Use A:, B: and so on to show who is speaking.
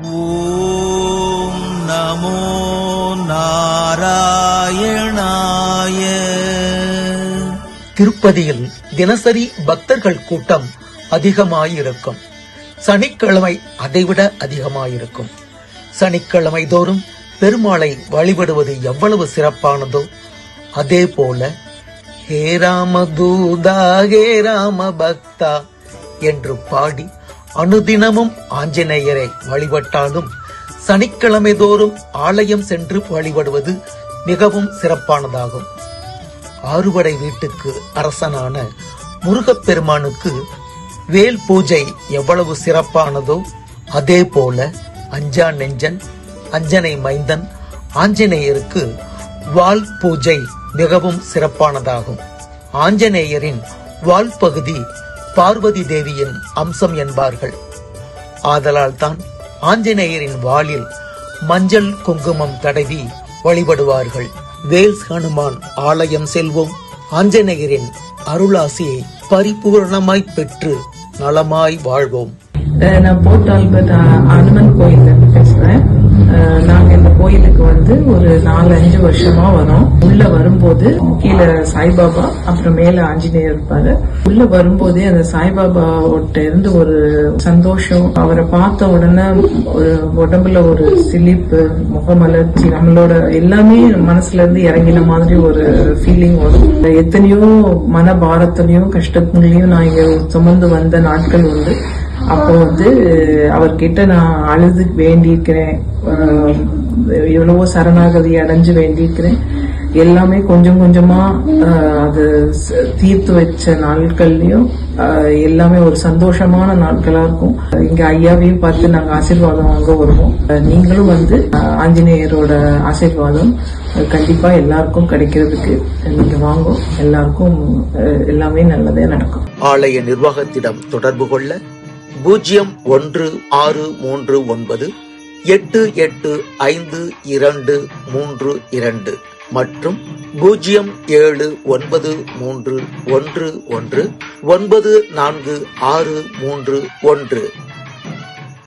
A: ஓம் நமோ நாராயணாய.
B: திருப்பதியில் தினசரி பக்தர்கள் கூட்டம் அதிகமாயிருக்கும். சனிக்கிழமை அதைவிட அதிகமாயிருக்கும். சனிக்கிழமை தோறும் பெருமாளை வழிபடுவது எவ்வளவு சிறப்பானதோ அதே போல ஹே ராம தூதா ஹே ராம பக்தா என்று பாடி அனுதினமும் ஆஞ்சநேயரை வழிபட்டாலும் சனிக்கிழமை தோறும் ஆலயம் சென்று வழிபடுவது மிகவும் சிறப்பானதாகும். ஆறுபடை வீட்டுக்கு அரசனான முருகப்பெருமானுக்கு வேல் பூஜை எவ்வளவு சிறப்பானதோ அதே போல அஞ்சா நெஞ்சன் அஞ்சனை மைந்தன் ஆஞ்சநேயருக்கு வால் பூஜை மிகவும் சிறப்பானதாகும். ஆஞ்சநேயரின் வால் பகுதி பார்வதி தேவியின் அம்சம் என்பார்கள். ஆதலால் தான் ஆஞ்சநேயரின் வாளில் மஞ்சள் குங்குமம் தடவி வழிபடுவார்கள். வேல்ஸ் ஹனுமான் ஆலயம் செல்வோம். ஆஞ்சநேயரின் அருளாசியை பரிபூர்ணமாய் பெற்று நலமாய் வாழ்வோம்.
C: நான் போர்ட் ஆல்பர்ட் அனுமன் கோயில்ல இருந்து பேசுறேன். நாங்க இந்த கோயிலுக்கு ஒரு 4-5 வருஷமா வரோம். உள்ள வரும்போது கீழே சாய்பாபா அப்புறம் மேல ஆஞ்சநேயர் இருப்பாரு. உள்ள வரும்போதே அந்த சாய்பாபா இருந்து ஒரு சந்தோஷம், அவரை பார்த்த உடனே ஒரு உடம்புல ஒரு சிலிப்பு, முகமலர்ச்சி, நம்மளோட எல்லாமே மனசுல இருந்து இறங்கின மாதிரி ஒரு ஃபீலிங் வரும். எத்தனையோ மன பாரத்திலையும் கஷ்டத்துலயும் நான் இங்க சுமந்து வந்த நாட்கள் உண்டு. அப்போ அவர்கிட்ட நான் அழுது வேண்டியிருக்கிறேன், எவ்வளவோ சரணாகதி அடைஞ்சு வேண்டியிருக்கிறேன். எல்லாமே கொஞ்சம் கொஞ்சமா அது தீர்த்து வச்ச நாட்கள்லயும் எல்லாமே ஒரு சந்தோஷமான நாட்களா இருக்கும். இங்க ஐயாவையும் பார்த்து நாங்க ஆசீர்வாதம் வாங்க வருவோம். நீங்களும் ஆஞ்சநேயரோட ஆசீர்வாதம் கண்டிப்பா எல்லாருக்கும் கிடைக்கிறதுக்கு நீங்க வாங்க. எல்லாருக்கும் எல்லாமே நல்லதே நடக்கும்.
B: ஆலய நிர்வாகத்திடம் தொடர்பு கொள்ள 016033288532 மற்றும் 0793119463